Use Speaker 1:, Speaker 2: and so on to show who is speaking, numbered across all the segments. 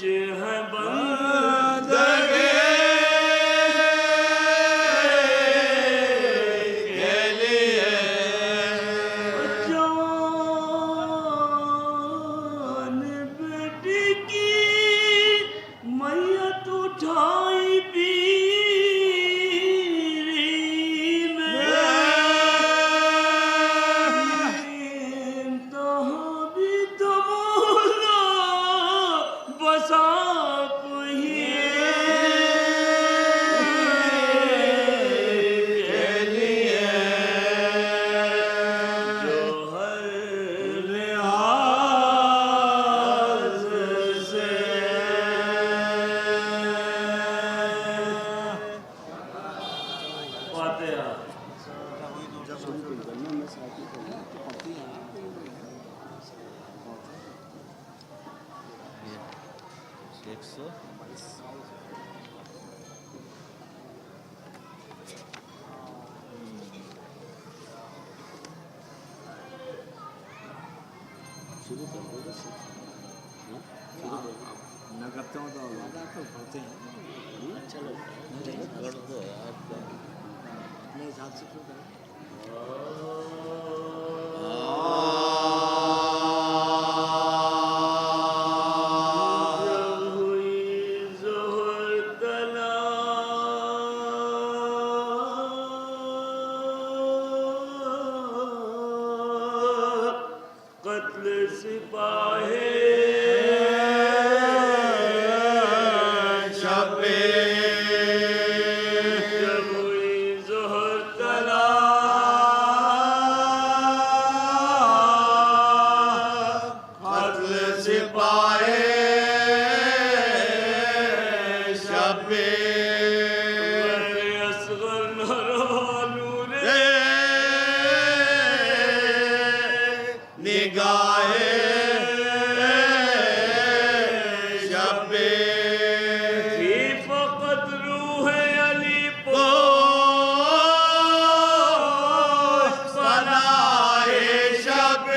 Speaker 1: ہے بندگی کے لیے جان بیٹی کی میت اٹھائی پیری میں تہاں بھی تمہارا بساپ ہی کے لیے جو ہر لحاظ سے فاتحہ
Speaker 2: نہ کرتے ہوں تو پڑھتے ہیں اچھا لگتا ہے اپنے حساب سے شروع کریں
Speaker 1: جب ہوئی ظہر طلب قتل سپاہی شب جب ہوئی ظہر طلب قتل سپاہی شب میرے اصغر نور نگاہ شب تھی فقط روح علی پوش پناہ شب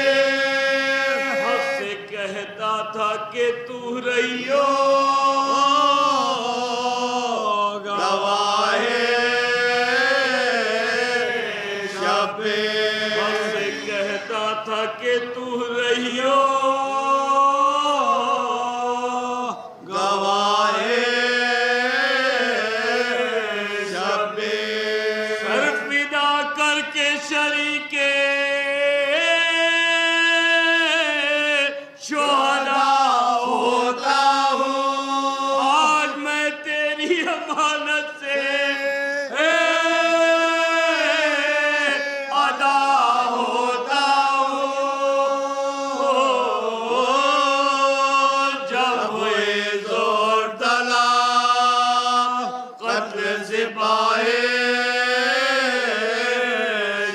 Speaker 1: حق سے کہتا تھا کہ تو رہیو گواہ شب حق سے کہتا تھا کہ تو رہیو گواہ شب سر فدا کر کے شریکے شہداء ہوتا ہوں آج میں تیری امانت سے ادا ہوتا ہوں جب ہوئے زور طلب قتل سپاہی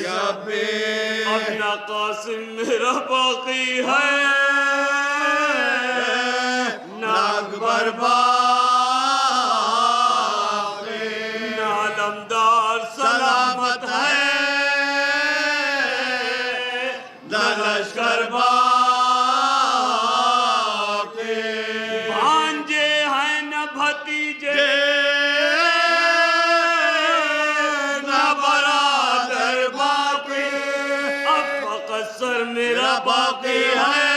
Speaker 1: شب اپنا قاسم میرا باقی ہے نہ اکبر باقی نہ علمدار سلامت ہے نہ لشکر باقی بھانجے ہیں نہ بھتیجے نہ برادر باقی اب فقط سر میرا باقی ہے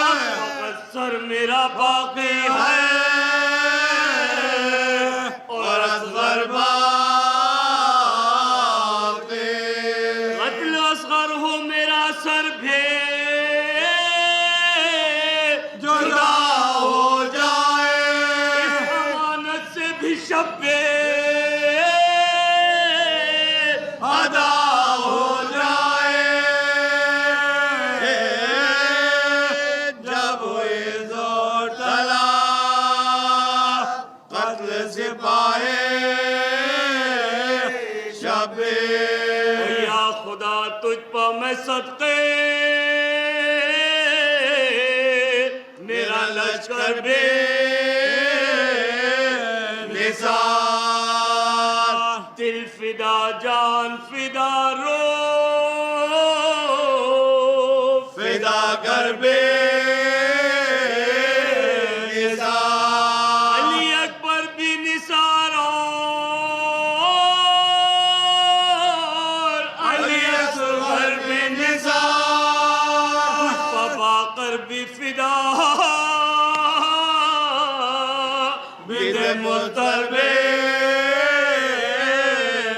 Speaker 1: اب فقط سر میرا باقی ہے اور اصغر باقی قتل اصغر ہو میرا سر بھی جدا ہو جائے اس امانت سے بھی شب ادا ہو جائے جب ہوئی زور طلب قتل سپاہی شب یا خدا تجھ پہ میں صدقے میرا لشکر بے نثار دل فدا جان فدا رو فدا کر بے عابد مضطرب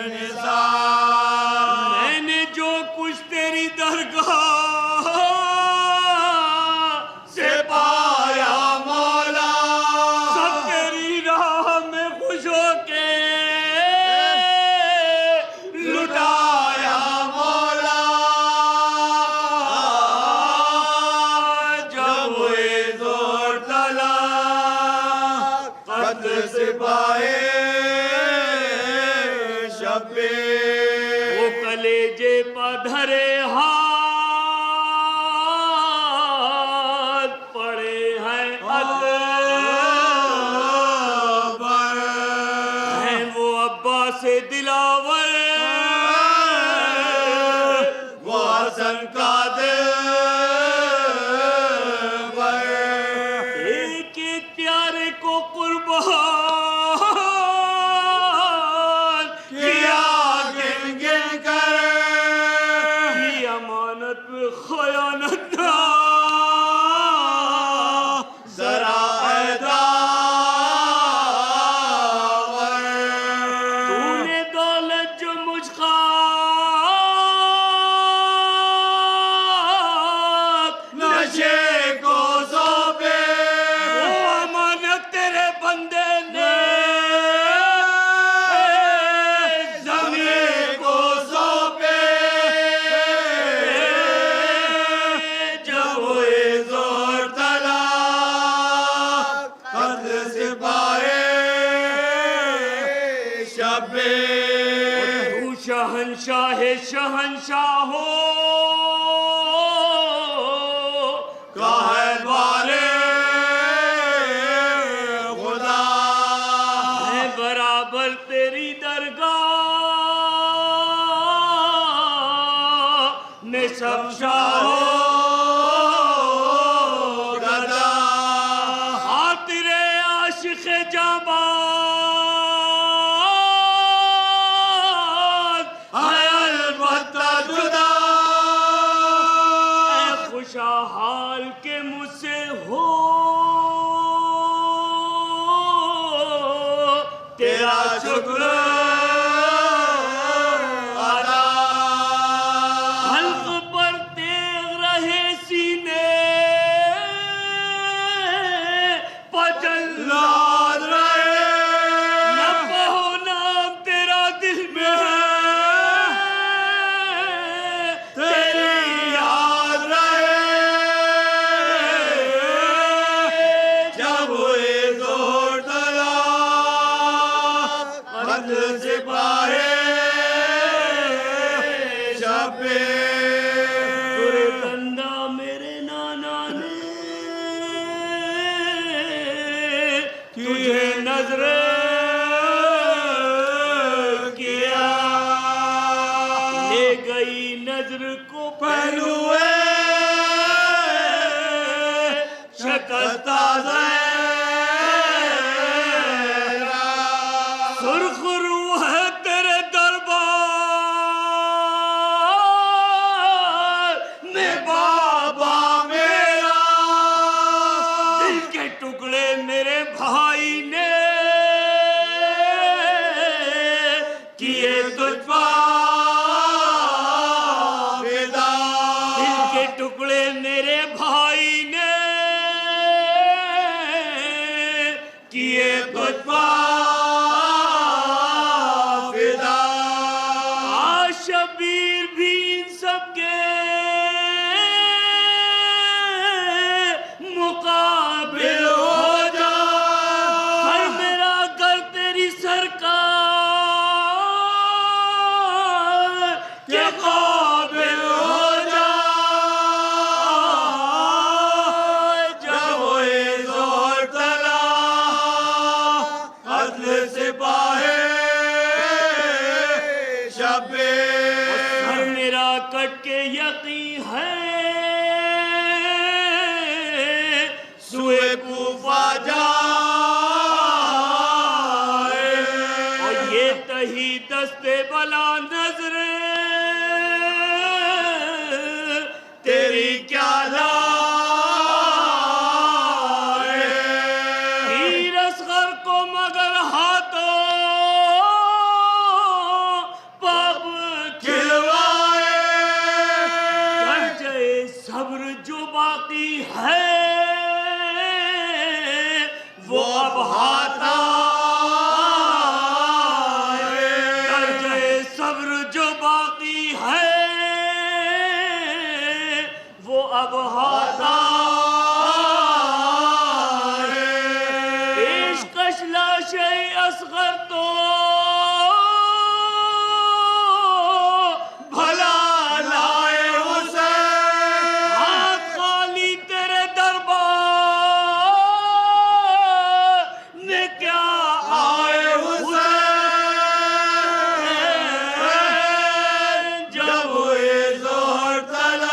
Speaker 1: نثار میں نے جو کچھ تیری درگاہ سے پایا مولا سب تیری راہ میں خوش ہو کے لٹایا مولا جب ہوئے زور تلا قتل سپاہی شبیر وہ کلیجے پہ دھرے ہاتھ پڑے ہیں اکبر ہیں وہ عباس دلاور وہ حسن کا دلبر ایک ایک پیارے کو قربان کیا گن گن کر کی امانت میں خیانت نہ ذرا اے داور تو نے دولت جو مجھ خاک نشے کو سونپے وہ امانت تیرے بندے نے زمین کو سونپے جب ہوئے زور تلا قتل سپاہی شبیر تو شہنشاہ شہنشاہ ہو کا ہے بارے خدا ہے برابر تیری درگاہ میں سب شاہو گدا خاطر عاشق جاں ہے البتہ جدا اے خوشحال کے مجھ سے ہو تیرا شکر ادا حلق پر تیغ رہے سینے پجلاد رہے نہ کہو نام تیرا دل میں تیری یاد رہے جب ہوئے زور تلا قتل سپاہی شبیر گندا میرے نانا نے تجھے نظر کیا لے گئی نظر کو پہلوئے شکستہ زہرا سرخ روح ہے تیرے دربار میں بابا میرا دل کے ٹکڑے میرے بھائی نے کیے تجھ پر فدا دل کے ٹکڑے میرے بھائی نے کیے تجھ پر فدا شبیر بھی ان سب کے مقابل ہو جا ہر میرا گھر تیری سرکار کے قابل ہو جا جب ہوئے زور تلا قتل سپاہی شبیر سر میرا کٹ کے یقین ہے سوئے کوفہ جائے اور یہ تہی دستے بلا نظر تیری کیا لائے تیر اصغر کو ہاتا درجہ صبر جو باقی ہے وہ اب ہاتا عشقش لاشِ اصغر تو بھلا لائے حسین ہاتھ خالی تیرے دربار نے کیا آئے حسین جب ہوئے زہر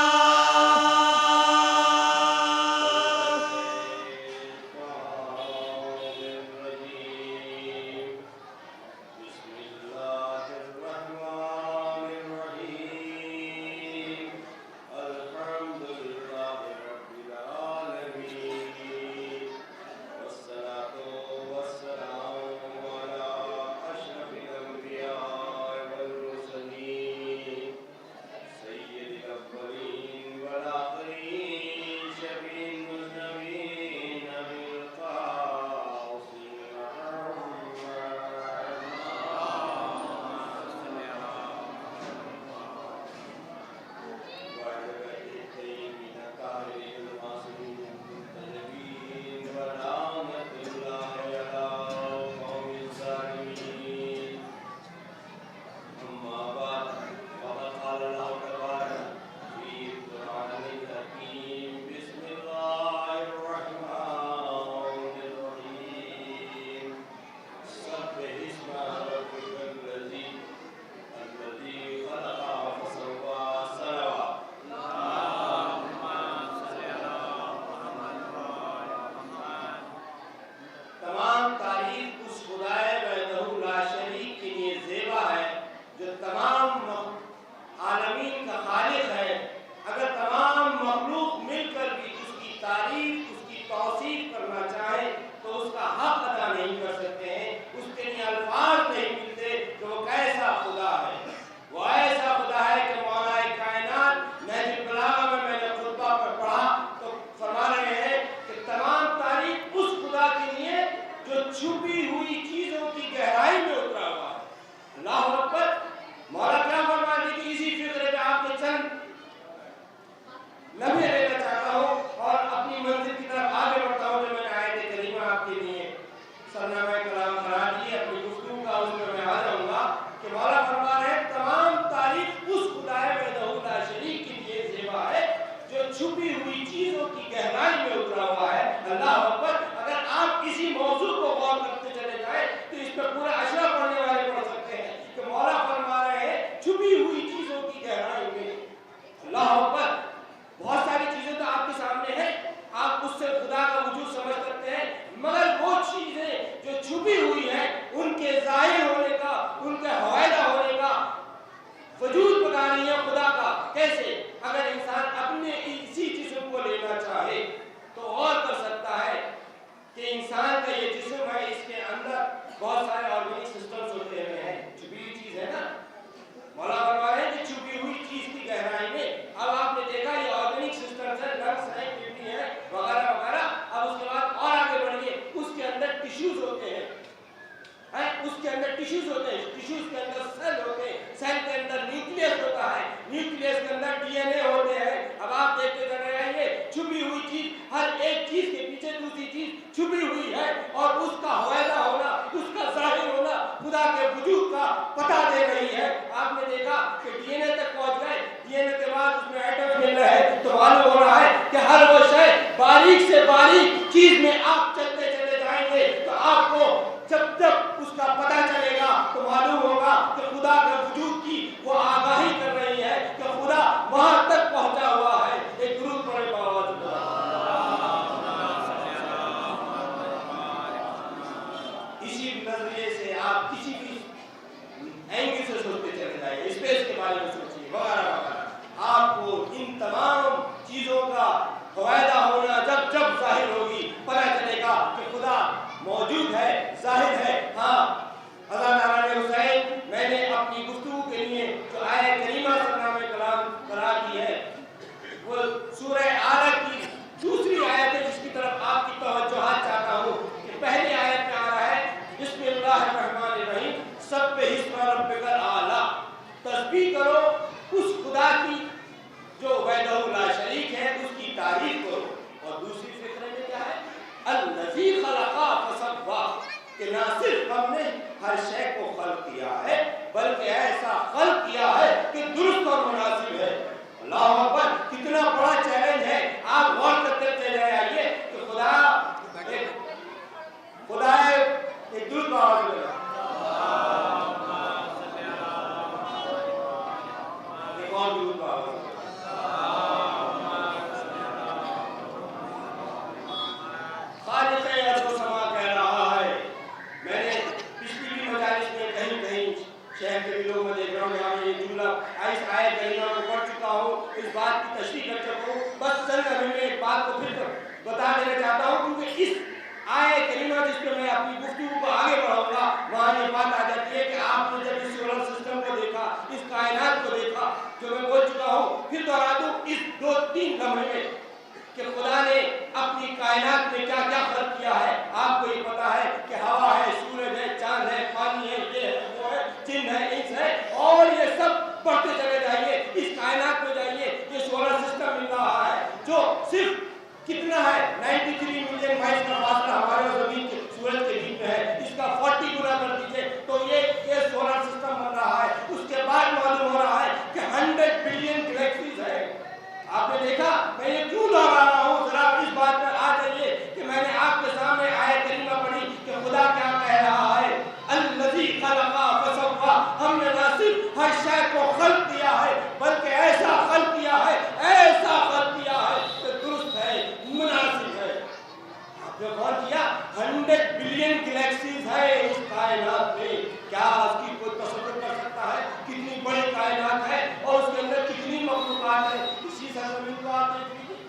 Speaker 1: طلب چھپی ہوئی چیزوں کی گہرائی میں اترا ہوا ہے. اللہ اکبر. اگر آپ کسی موضوع کو غور کرتے چلے جائیں تو اس پہ پورا اشرا پڑھنے والے پڑھ سکتے ہیں کہ مولا فرما رہے ہیں چھپی ہوئی چیزوں کی گہرائی میں. اللہ اکبر. بہت ساری چیزیں تو آپ کے سامنے ہیں, آپ اس سے خدا کا وجود سمجھ سکتے ہیں, مگر وہ چیزیں جو چھپی ہوئی ہیں ان کے ظاہر ہونے کا, ان کے حوالہ ہونے کا وجود پتا نہیں ہے خدا کا. کیسے؟ اگر انسان اپنے اسی جسم کو لینا چاہے تو اور کر سکتا ہے کہ انسان کا یہ جسم ہے, اس کے اندر بہت سارے آرگینک سسٹمز ہوتے ہیں. چھپی ہوئی چیز ہے نا, مولا فرما رہے ہیں کہ چھپی ہوئی چیز کی گہرائی میں. اب آپ نے دیکھا یہ آرگینک سسٹمز ہیں, نرس ہیں, کڈنی ہے وغیرہ وغیرہ. اب اس کے بعد اور آگے بڑھیے, اس کے اندر ٹیشوز ہوتے ہیں, اس کے اندر ٹیشوز ہوتے ہیں, ٹیشوز کے اندر سیل ہوتے ہیں, سیل کے اندر نیوکلیس ہوتا ہے, نیوکلیس کے اندر ڈی این اے ہوتے ہیں. اب آپ دیکھتے چلے جائیے چھپی ہوئی چیز, ہر ایک چیز کے پیچھے دوسری چیز چھپی ہوئی ہے, اور اس کا حوالہ ہونا, اس کا ظاہر ہونا خدا کے وجود کا پتہ دے رہی ہے. آپ نے دیکھا کہ ڈی این اے تک پہنچ گئے, ڈی این اے کے بعد اس میں ایٹم مل رہے ہیں, تو معلوم ہو رہا ہے کہ ہر وہ شے باریک سے باریک چیز میں آپ چلتے چلے جائیں گے تو آپ کو جب جب اس کا پتہ چلے گا تو معلوم ہوگا کہ خدا کے وجود کی وہ آگاہی کر رہی ہے کہ خدا وہاں تک پہنچا ہوا ہے. ایک درود پڑھے باوجود اسی نظریے سے آپ کسی بھی اینگل سے سوچتے چلے جائیں, اسپیس کے بارے میں سوچیے وغیرہ وغیرہ, آپ کو ان تمام چیزوں کا فائدہ ہونا جب جب ظاہر ہوگی پتہ چلے گا کہ خدا موجود ہے, ظاہر ہے. ہاں حضرت نارائن حسین, میں نے اپنی گفتگو کے لیے جو آیت کریمہ سرنامہ کلام قرار دی ہے وہ سورہ آلہ کی دوسری آیت ہے, جس کی طرف آپ کی توجہات چاہتا ہوں کہ پہلی آیت کہ نہ صرف ہم نے ہر شے کو خلق کیا ہے بلکہ ایسا خلق کیا ہے کہ درست اور مناسب ہے۔ اللہ اکبر، کتنا بڑا چیلنج ہے۔ آپ غور کرتے چلے آئیے کہ خدا ایک درست آواز میں ایک اور درست آواز خالق ارض و سما کہہ رہا ہے۔ میں نے پچھلی بھی مجالس میں کہیں کہیں شہر کے بھی لوگ میں دیکھ رہا ہوں یہاں میں یہ جملہ آیت کریمہ کو پڑھ چکا ہوں، اس بات کی تشریح کر چکا ہوں۔ بس چند ابھی میں ایک بات کو پھر بتا دینا چاہتا ہوں، کیونکہ اس آیت کریمہ جس پہ میں اپنی گفتگو کو آگے بڑھاؤں گا وہاں یہ بات آ جاتی ہے کہ آپ نے جب اس سولر سسٹم کو دیکھا، اس کائنات کو دیکھا، جو میں بول چکا ہوں، پھر دوہرا دوں اس 2-3 لمحے میں کہ خدا نے اپنی کائنات میں کیا کیا خلق کیا ہے۔ آپ کو یہ پتا ہے کہ ہوا ہے، سورج ہے، چاند ہے، پانی ہے، یہ ہے، وہ ہے، جن ہے، انس ہے، اور یہ سب پڑھتے چلے جائیے، اس کائنات میں جائیے، یہ سولر سسٹم مل رہا ہے جو صرف کتنا ہے 93 ملین مائل کا فاصلہ ہمارے اور زمین کے سورج کے بیچ میں ہے، اس کا 40 گنا کر دیجیے تو یہ سولر سسٹم بن رہا ہے۔ اس کے بعد معلوم ہو رہا ہے کہ 100 بلین گلیکسیز ہے۔ آپ نے دیکھا میں یہ کیوں دوہرا رہا ہوں، ذرا اس بات پر آ جائیے کہ میں نے آپ کے سامنے آیت کریمہ پڑھی کہ خدا کیا کہہ رہا ہے، الذی خلق فسوی، ہم نے نہ صرف ہر شے کو خلق کیا ہے بلکہ ایسا خلق کیا ہے، ایسا خلق کیا ہے کہ درست ہے، مناسب ہے۔ آپ نے غور کیا 100 بلین گلیکسیز ہے اس کائنات میں، کیا اس کی کوئی تصور کر سکتا ہے کتنی بڑی کائنات ہے اور اس کے اندر کتنی مخلوقات ہیں؟ اسی سرزمین کو آپ دیکھ لیجیے،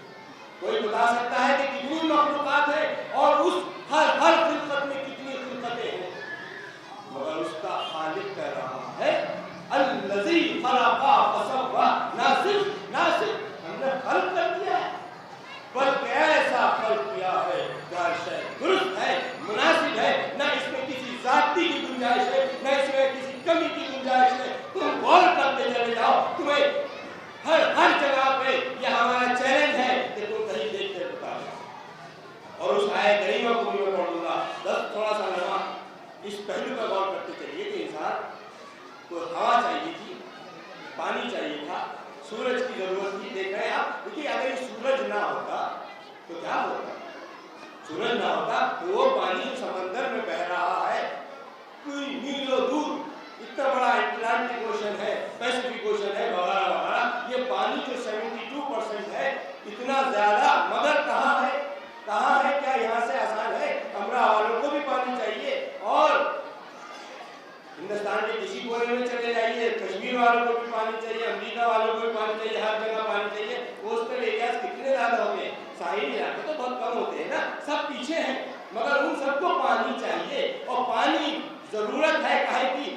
Speaker 1: کوئی بتا سکتا ہے کہ کتنی مخلوقات ہیں اور اس ہر خلقت میں کتنی خلقتیں ہیں؟ مگر اس کا خالق کہہ رہا ہے الذی خلق فسوی، نہ صرف ہم نے خلق کر دیا ہے بلکہ ایسا خلق کیا ہے کہ ہر شے درست ہے، مناسب ہے، نہ اس میں کسی ذاتی کی گنجائش ہے، نہ اس میں کسی کمی کی گنجائش ہے۔ تم غور کرتے چلے جاؤ، تمہیں ہر جگہ پہ یہ ہمارا چیلنج ہے کہ تم کہیں دیکھ کر بتا جاؤ۔ اور اس آیت کریمہ کو بھی میں پڑھوں گا، تھوڑا سا لمحہ اس پہلو پر غور کرتے چلیے کہ انسان کو ہوا چاہیے تھی، پانی چاہیے تھا، سورج کی ضرورت تھی۔ دیکھ رہے ہیں آپ، دیکھیے اگر یہ سورج نہ ہوتا تو کیا ہوتا؟ سورج نہ ہوتا تو وہ پانی جو سمندر میں بہ رہا ہے کوئی میلوں دور، اتنا بڑا اٹلانٹک اوشن ہے، پیسفک اوشن ہے، وغیرہ وغیرہ، یہ پانی جو 72% ہے اتنا زیادہ، مگر کہاں ہے؟ کیا یہاں سے آسان ہے؟ امرا والوں کو بھی پانی چاہیے، اور ہندوستان کے کسی کونے میں چلے جائیے، کشمیر والوں کو بھی پانی چاہیے، امریکہ والوں کو بھی پانی چاہیے، ہر جگہ پانی چاہیے۔ کوسٹل ایریاز کتنے زیادہ ہو گئے، ساحلی علاقے تو بہت کم ہوتے ہیں نا، سب پیچھے ہیں، مگر ان سب کو پانی چاہیے، اور پانی ضرورت ہے کاہے کی؟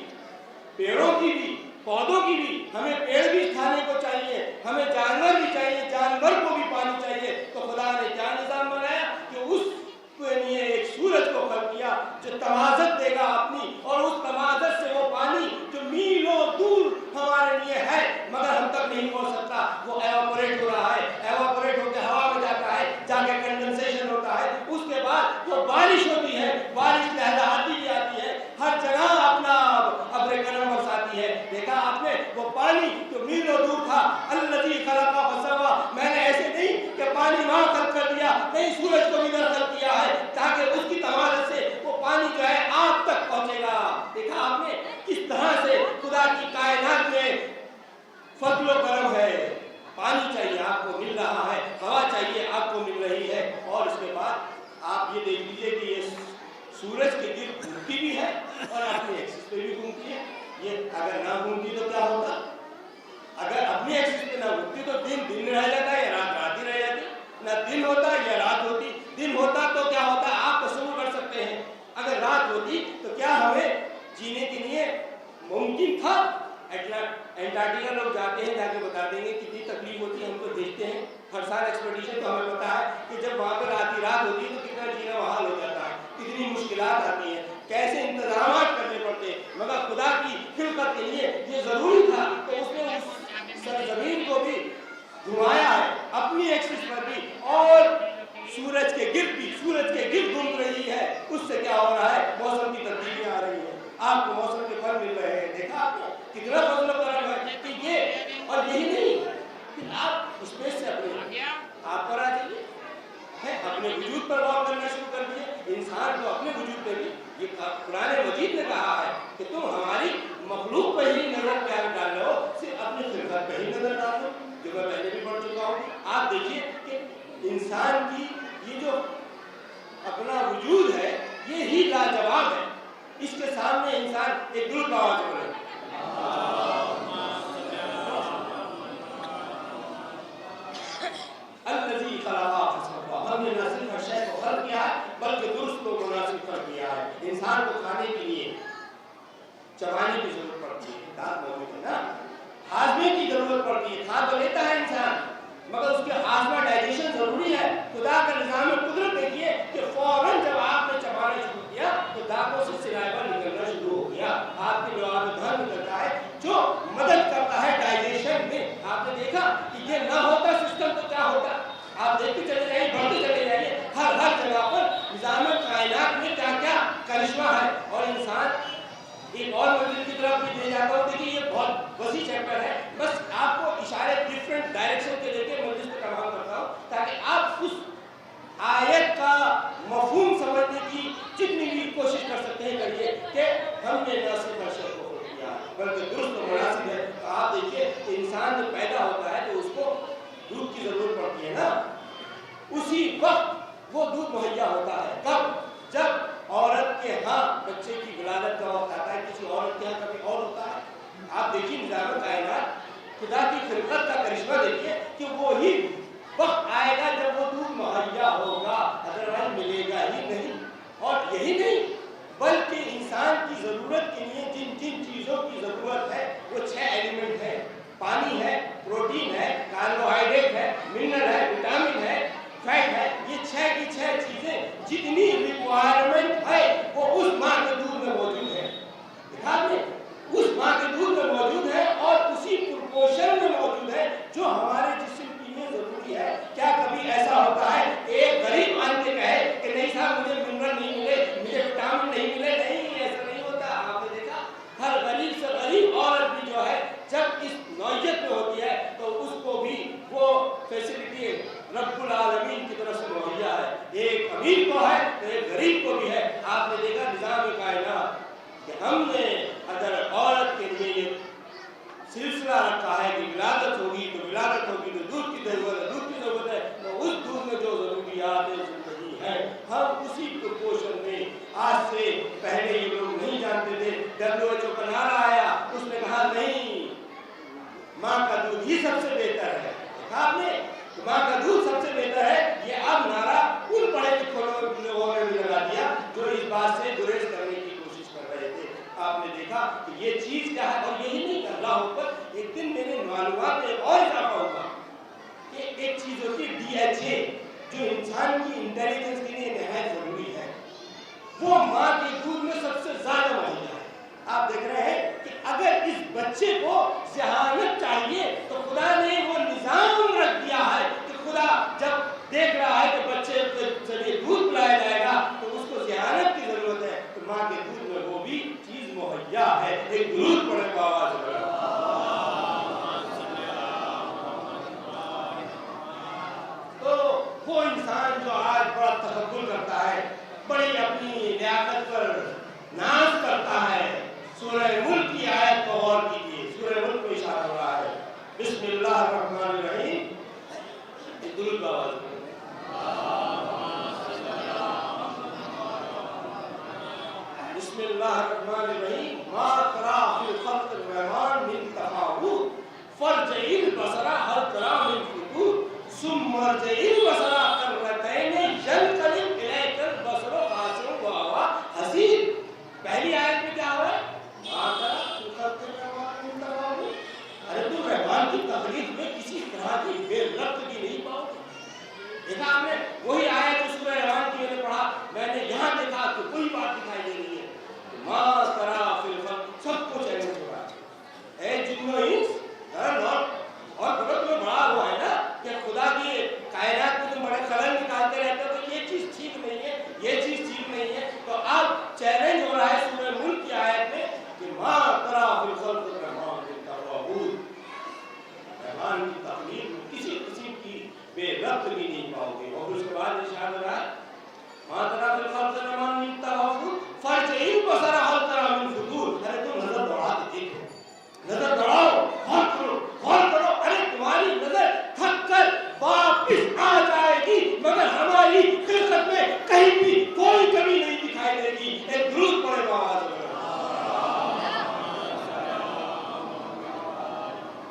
Speaker 1: پیڑوں کی بھی، پودوں کی بھی، ہمیں پیڑ بھی کھانے کو چاہیے، ہمیں جانور بھی چاہیے، جانور کو بھی پانی چاہیے۔ تو خدا نے کیا نظام بنایا کہ اس کے لیے ایک سورج کو خلق کیا جو تمازت دے گا اپنی، اور اس تمازت سے وہ پانی جو میلوں دور ہمارے لیے ہے مگر ہم تک نہیں پہنچ سکتا، وہ ایواپوریٹ ہو رہا ہے، ایواپوریٹ ہو کے ہوا میں جاتا ہے، جا کے کنڈنسیشن ہوتا ہے، اس کے بعد جو بارش ہوتی ہے، بارش لہراتی بھی آتی ہے، ہر جگہ اپنا ابر کرم برساتی ہے۔ دیکھا آپ نے وہ پانی جو میلوں دور تھا، الذی خلق فسوی، میں نے ایسے نہیں کہ پانی وہاں خلق کر دیا، نہیں، سورج کو بھی خلق کیا ہے تاکہ اس کی تمازت سے وہ پانی جو ہے آپ تک پہنچے گا۔ دیکھا آپ نے کس طرح سے خدا کی کائنات میں فضل و کرم ہے۔ پانی چاہیے آپ کو، مل رہا ہے، ہوا چاہیے آپ کو، مل رہی ہے، اور اس کے بعد آپ یہ دیکھ لیجئے کہ یہ سورج کے گرد گھومتی بھی ہے اور اپنی ایکسس پہ بھی گھومتی ہے۔ یہ اگر نہ گھومتی تو کیا ہوتا؟ اگر اپنی ایکسس پہ نہ گھومتی تو دن رہ جاتا یا رات ہی رہ جاتی، نہ دن ہوتا یا رات ہوتی۔ دن ہوتا تو کیا ہوتا آپ تصور کر سکتے ہیں، اگر رات ہوتی تو کیا ہمیں جینے کے لیے ممکن تھا؟ انٹارکٹیکا لوگ جاتے ہیں، جا کے بتا دیں گے کتنی تکلیف ہوتی ہے، ہم کو دیکھتے ہیں ہر سال ایکسپیڈیشن، تو ہمیں پتا ہے کہ جب وہاں پہ رات ہوتی ہے تو کتنا جینا محال ہو جاتا ہے، کتنی مشکلات آتی ہیں، کیسے انتظامات کرنے پڑتے ہیں۔ مگر خدا کی خلقت کے لیے یہ ضروری تھا کہ اس نے اس سرزمین کو بھی گھمایا ہے اپنی ایکسس پر بھی، اور سورج کے گرد گھوم رہی ہے۔ اس سے کیا ہو رہا ہے؟ موسم आपको मौसम के फल मिल रहे हैं, देखा आपने कितना फजल करम है कि ये, और यही नहीं कि आप स्पेस से अपने आप पर आ जाइए, है अपने वजूद पर गौर करना शुरू कर दिए। इंसान को अपने वजूद पे भी ये कुरान मजीद ने कहा है कि तुम हमारी मखलूक पर ही नजर क्या डाल रहे हो, सिर्फ अपनी खिलकत पर ही नजर डाल दो, जो मैं पहले भी पढ़ चुका हूँ। आप देखिए कि इंसान की ये जो अपना वजूद है ये ही लाजवाब है, इसके सामने इंसान एक दुरुस्त आवाज बोले, अल्लज़ी खलक़ा फसव्वा, हमने न सिर्फ हर शय को खल्क़ किया है बल्कि दुरुस्त को मुनासिब कर दिया है। इंसान को खाने के लिए चबाने की जरूरत पड़ती है, दांत मौजूद है ना, हाजमे की जरूरत पड़ती है, खा तो लेता है इंसान मगर उसके हाजमा डाइजेशन जरूरी है। खुदा का निज़ाम कुदरत देखिए कि फौरन जब आपने चबाना शुरू किया तो दांतों से सलाइवा निकलना शुरू हो गया, आपके जवाब में धन निकलता है जो मदद करता है डाइजेशन में। आपने देखा कि ये ना होता सिस्टम तो क्या होता, आप देखते चले जाइए, बढ़ते चले जाइए, हर हर जगह पर निज़ाम कायनात में क्या क्या करिश्मा है। और इंसान एक और मंजिल की तरफ भी ले जाता हूँ। देखिए ये बहुत वसी चैप्टर है, बस आपको इशारे डिफरेंट डायरेक्शन के लेके मंजिल पे तमाम करता हूँ ताकि आप उस आयत का मफहूम समझने की जितनी भी कोशिश कर सकते हैं करिए कि हमने न सिर्फ अशर को किया बल्कि दुरुस्त मुनासिब है। तो आप देखिए इंसान जब पैदा होता है तो उसको दूध की जरूरत पड़ती है ना, उसी वक्त वो दूध मुहैया होता है। कब? जब औरत के यहाँ बच्चे की विलादत का वक्त आता है, किसी औरत के यहाँ कभी और होता है। आप देखिए निज़ाम कायनात, खुदा की खिलकत का करिश्मा देखिए कि वो ही वक्त आएगा जब वो दूध मुहैया होगा, अदरवाइज मिलेगा ही नहीं। और यही नहीं बल्कि इंसान की जरूरत के लिए जिन जिन चीजों की जरूरत है वो 6 एलिमेंट है, पानी है, प्रोटीन है, कार्बोहाइड्रेट है, मिनरल है, विटामिन है, फैट है, ये 6 की 6 चीजें जितनी रिक्वायरमेंट है वो उस माँ के दूध में मौजूद है। देखा आपने, उस माँ के दूध में मौजूद है और उसी प्रोपोर्शन में मौजूद है जो हमारे जिस्म के लिए जरूरी है। क्या कभी ऐसा होता है एक गरीब आदमी कहे कि नहीं साहब मुझे मिनरल नहीं मिले, मुझे विटामिन नहीं मिले? नहीं, ऐसा नहीं होता। आपने देखा हर गरीब से गरीब औरत भी जो है जब इस नौयत में होती है तो उसको भी वो फैसिलिटी रब्बुल आलमीन की तरफ से मुहैया है। एक अमीर को है तो एक गरीब को भी है। आपने देखा निज़ाम कायनात कि हमने अगर औरत के लिए ये सिलसिला रखा है कि विलादत होगी तो विलादत होगी तो दूध की जरूरत है, दूध की जरूरत है, तो उस दूध में जो जरूरियात जिंदगी है हम उसी प्रोपोर्शन में, आज से पहले ये लोग नहीं जानते थे, WHO का नारा आया, उसने कहा नहीं माँ का दूध ही सबसे बेहतर है। देखा आपने, माँ का दूध सबसे बेहतर है, ये अब नारा उन पढ़े लिखे लोगों ने भी लगा दिया जो इस बात से गुरेज करने की कोशिश कर रहे थे। आपने देखा कि ये चीज क्या है। और यही नहीं, अल्लाह ऊपर एक दिन मेरे मालूमात में और इजाफा हुआ कि एक चीज होती है DHA जो इंसान की इंटेलिजेंस के लिए नहायत जरूरी है, वो माँ के दूध में सबसे ज्यादा मुहैया है। आप देख रहे हैं कि अगर इस बच्चे को जहानत चाहिए तो खुदा ने वो निजाम रख दिया है कि खुदा जब देख रहा है कि बच्चे को जब ये दूध पिलाया जाएगा तो उसको जहानत की जरूरत है, तो माँ के दूध में वो भी चीज मुहैया है। एक दुरूद पढ़े को आवाज तो वो इंसान जो आज बड़ा तकब्बुर करता है, बड़ी अपनी लियाकत पर नाज करता है, सूरह मुल्क की आयत को गौर कीजिए, सूरह मुल्क में इशारा हो रहा है बिस्मिल्लाहिर्रहमानिर्रहीम। दुरूद आवाज बिस्मिल्लाहिर्रहमानिर्रहीम। मा तरा फिल खल्क़िर रहमान मिन तफावुत फरजइल बसरा हल तरा मिन फुतूर सुम्मा रजइल बसरा कररतैन यनक़लिब इलैकल बसरु खासिउन व हुवा हसीन। पहली आयत में क्या हो रहा है? मा तरा फिल खल्क़िर रहमान मिन तफावुत, अरे तुम रहमान की तखलीक में किसी तरह की बेरब्तगी नहीं पाओगे। देखा आपने, वही आयत जो सूरह रहमान की मैंने पढ़ा, मैंने यहाँ देखा तो कोई बात दिखाई दे रही है। मा तरा फिल खल्क़, सब कुछ ऐसे हो रहा है। ए जिन्नो इंस और बहुत में बड़ा हुआ है ना कि खुदा की कायनात में तुम बड़े देगी। एक दुरूद पढ़े तो आवाज में।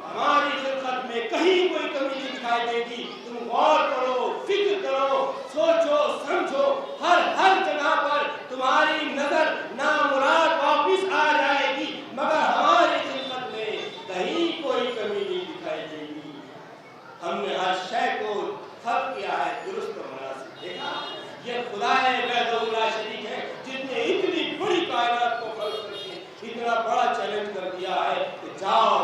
Speaker 1: हमारी खिदमत में कहीं कोई कमी नहीं दिखाई देगी। तुम गौर करो, फिक्र करो, सोचो, समझो, हर जगह पर तुम्हारी नजर नामुराद वापिस आ जाएगी, मगर हमारी खिदमत में कहीं कोई कमी नहीं दिखाई देगी। हमने हर शय को खल्क किया है दुरुस्त मुनासिब। देखा, ये खुदाए वहदहू ला शरीक है जिसने इतनी बड़ी कायनात को खल्क करके इतना बड़ा चैलेंज कर दिया है कि जाओ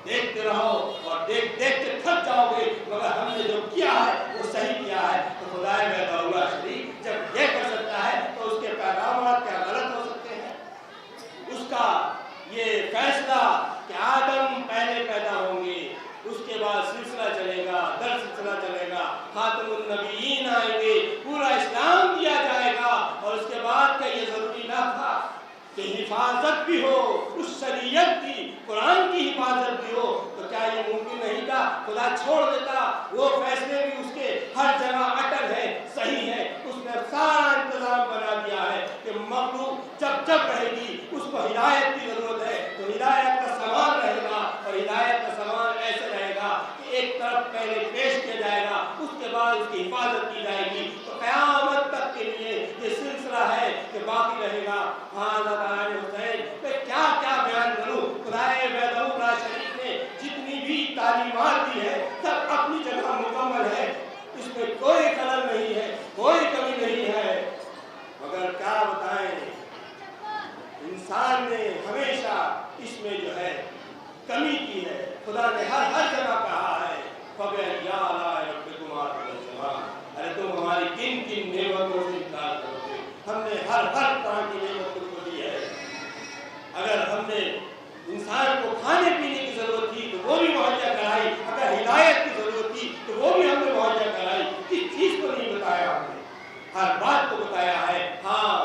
Speaker 1: देखते रहो और देखते थक जाओगे, मगर हमने जो किया है वो सही किया है। तो खुदाए वहदहू ला शरीक जब ये कर सकता है तो उसके पैगामात क्या गलत हो सकते हैं? उसका ये फैसला कि आदम पहले पैदा होंगे, उसके बाद सिलसिला चलेगा, दर सिलसिला चलेगा, खातमुन नबीयीन आएंगे, पूरा इस्लाम दिया जाएगा, और उसके बाद का ये जरूरी ना था कि हिफाजत भी हो, उस शरीयत की, कुरान की हिफाजत भी हो। तो क्या ये मुमकिन नहीं था? खुदा छोड़ देता, वो फैसले भी उसके हर जगह अटल है, सही है, उसने सारा इंतजाम बना दिया है कि मखलूक जब रहेगी उसको हिदायत की जरूरत है तो हिदायत का सामान रहेगा, और हिदायत का सामान ऐसे रहेगा कि एक तरफ पहले पेश किया जाएगा, उसके बाद उसकी हिफाजत की जाएगी। तो क़यामत तक के लिए ये सिलसिला है कि बाकी रहेगा। हाँ हुसैन मैं क्या क्या बयान करूं। खुदाए वहदहू ला शरीक ने जितनी भी तालीमात दी है सब अपनी जगह मुकम्मल है, इसमें कोई खलल नहीं है, कोई कमी नहीं है। मगर क्या बताएं, इंसान ने हमेशा इसमें जो है कमी की है। खुदा ने हर जगह कहा है अरे तुम हमारी किन किन नेमतों से इनकार करोगे। हमने हर तरह की नेमत तुमको दी है। अगर हमने इंसान को खाने पीने की जरूरत थी तो वो भी मुहैया कराई, अगर हिदायत की जरूरत थी तो वो भी हमने मुहैया कराई। किस चीज को नहीं बताया हमने? हर बात को बताया है। हाँ,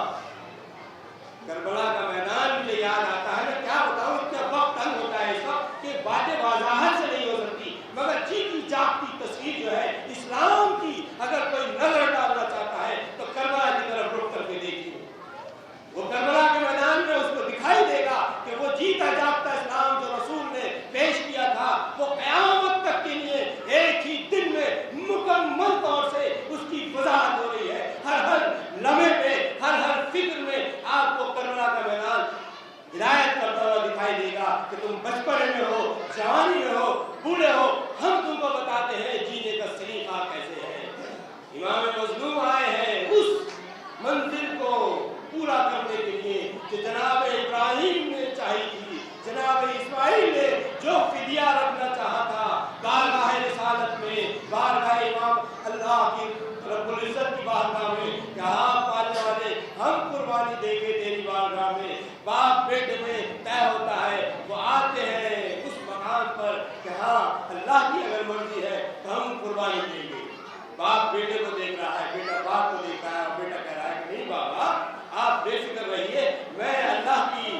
Speaker 1: करबला का मैदान मुझे याद आता है, मैं क्या बताऊं, इतना वक्त तंग होता है इस वक्त कि बातें वजाहत से नहीं हो सकती, मगर जीती जागती तस्वीर जो है इस्लाम की, अगर कोई नजर डालना चाहता है तो करबला की तरफ रुख करके देखिए। वो करबला के मैदान में उसको दिखाई देगा कि वो जीता जागता इस्लाम जो रसूल ने पेश किया था वो क़यामत तक के लिए एक ही दिन में मुकम्मल तौर से उसकी वजाहत हो रही है। हर लम्हे पे, हर फिक्र में आपको करबला का मैदान हिदायत करता हुआ दिखाई देगा कि तुम बचपने में हो, जवानी में हो, बूढ़े हो, हम तुमको बताते हैं जीने का सलीका कैसे है। इमाम मज़लूम आए हैं उस मंजिल को पूरा करने के लिए जो जनाब इब्राहिम ने चाही थी, जनाब इस्माइल ने जो फिदिया रखना चाहा था बारगाह रिसालत में, बारगाह इमाम अल्लाह की रब्बुल इज्जत की बारगाह में, यहाँ पाने वाले हम कुर्बानी देंगे तेरी बारगाह में। बाप बेटे में तय होता है, वो आते हैं उस मकाम पर कि हाँ अल्लाह की अगर मर्जी है तो हम कुर्बानी देंगे। बाप बेटे को देख रहा है, बेटा बाप को देख रहा है, बेटा कह रहा है कि नहीं बाबा आप बेफिक्र रहिए, मैं अल्लाह की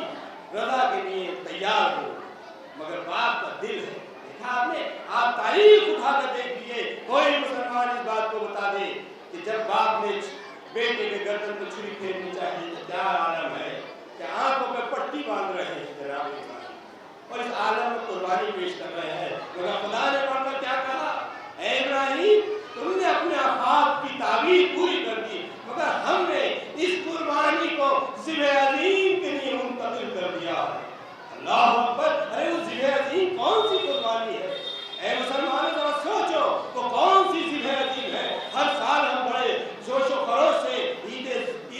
Speaker 1: रजा के लिए तैयार हूँ। मगर बाप का दिल है, देखा आपने, आप तारीख उठाकर देख लीजिए, कोई मुसलमान इस बात को बता दे कि जब बाप ने बेटे के गर्दन पर छुरी फेरनी चाहिए तो क्या आलम है कि आंखों पे पट्टी बांध रहे हैं जनाब इब्राहिम, और इस आलम में कुर्बानी पेश कर रहे हैं। मगर खुदा ने पढ़कर क्या कहा, ऐ इब्राहिम तुमने अपने ख्वाब की ताबीर पूरी कर दी, मगर हमने इस कुर्बानी को ज़िबे अज़ीम के लिए मुंतकिल कर दिया। अल्लाह अकबर। अरे वो ज़िबे अज़ीम कौन सी कुर्बानी है? ऐ मुसलमानों जरा सोचो वो कौन सी ज़िबे अज़ीम है। हर साल हम बड़े जोशो खरोश से ईद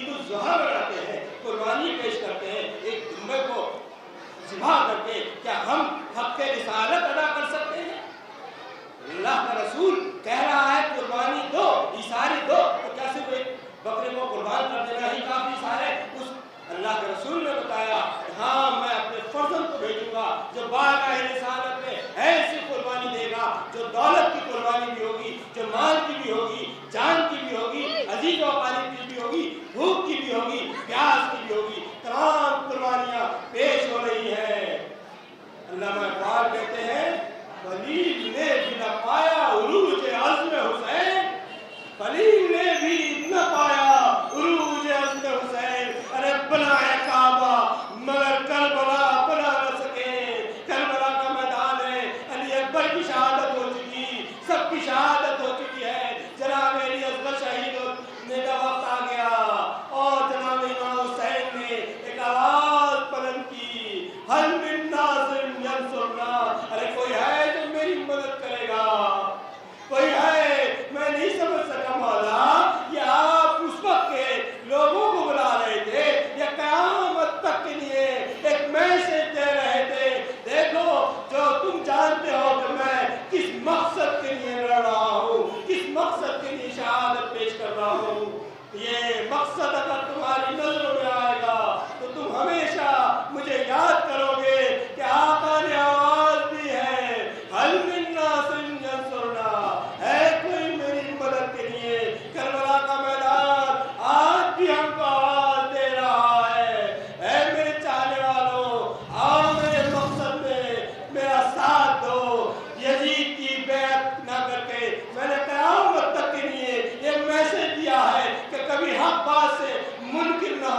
Speaker 1: उल ज़ुहा मनाते हैं, कुर्बानी पेश करते हैं एक दुम्बे को ज़िबा करके। क्या हम हक़ रिसालत अदा कर सकते हैं? अल्लाह का रसूल कह रहा है कुर्बानी दो, इशारे दो, तो क्या सिर्फ एक बकरे को कुर्बान कर देना ही काफी इशारा है? उस अल्लाह के रसूल ने बताया हाँ मैं अपने फर्जंद को भेजूंगा जो बारगाह रिसालत में ऐसी कुर्बानी देगा जो दौलत की कुर्बानी भी होगी, जो माल की भी होगी, जान की भी होगी, अजीज व अकारीब की भी होगी, भूख की भी होगी, प्यास की भी होगी, तमाम कुर्बानियां पेश हो रही है। अल्लामा इकबाल कहते हैं खलील ने भी न पाया उरूज अज़्म हुसैन, खलील ने भी न पाया उरूज अज़्म हुसैन।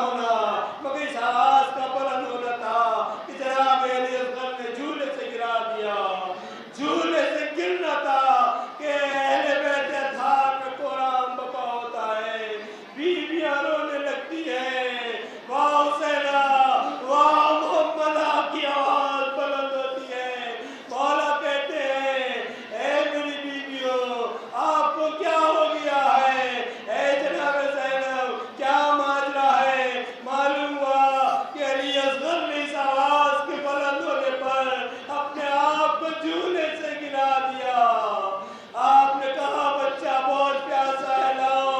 Speaker 1: होना मगर इस आवाज का बुलंद होना था कि जनाब अली असगर ने झूले से गिरा दिया। झूले से गिरना था कि अहले बैत अतहार में कुरान बपा होता है, बीवियां रोने लगती है, वाह हुसैना वाह मोहम्मदा की आवाज बुलंद होती है। मौला कहते हैं ए मेरी बीवियों आपको क्या हो गया है, ए जनाब ज़ैनब क्या माजरा है। मालूम हुआ कि अली असगर ने इस आवाज के बुलंद होने पर अपने आप को झूले से गिरा दिया। आपने कहा बच्चा बहुत प्यासा है, लाओ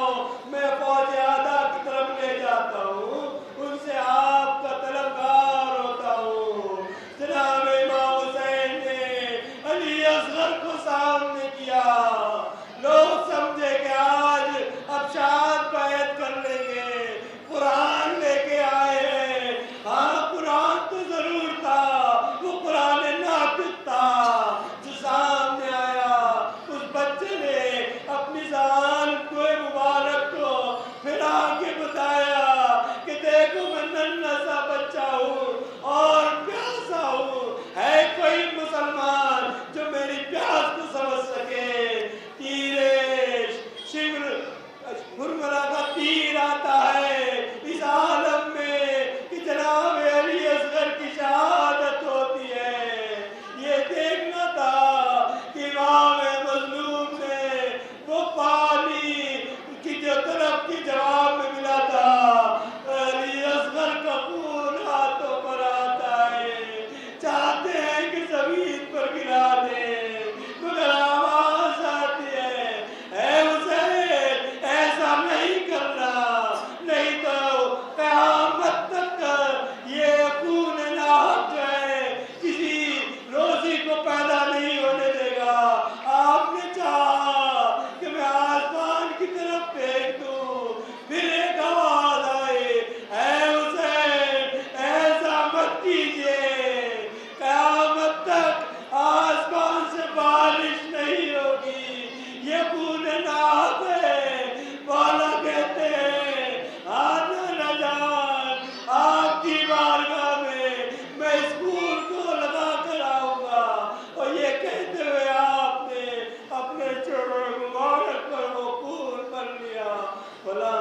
Speaker 1: मैं फौज आदा की तरफ ले जाता हूँ, उनसे आपका तलबगार होता हूँ। जनाब इमाम हुसैन ने अली असगर को सामने किया। लोग समझे कि आज अब शाद बैत कर लेंगे, कुरान लेके आए हैं। हाँ कुरान तो जरूर था, वो कुरान नातिक था जो सामने आया। उस बच्चे ने अपनी जान को मुबारक को फिर आगे बताया कि देखो मैं नन्हा सा बच्चा हूँ और प्यासा हूँ, है कोई मुसलमान जो मेरी प्यास को समझ सके। तीरे शिवर मुरमरा का तीर आता है इस आलम में कि जनाब अली असगर की शहादत होती है। ये देखना था कि इमाम मजलूम ने वो पानी की जो तरफ की जवाब में मिला था, अली असगर का खून हाथों पर आता है, चाहते हैं कि जमीन पर गिरा दे मगर आवाज आती है ए हुसैन ऐसा नहीं करना, नहीं तो क़यामत तक ये खून नाहक जो है किसी रोजी को पैदा नहीं होने देगा। आपने चाहा कि मैं आसमान की तरफ फेंक दूं, फिर एक आवाज आई ए हुसैन ऐसा मत कीजिए, क़यामत तक आसमान से बारिश नहीं होगी, ये खून नाहक है। मौला कहते हैं आना न जान आपकी बारगाह में मैं इस खून को लगा कर आऊंगा। और ये कहते हुए आपने अपने चरणों मुबारक पर वो खून भर लिया। भला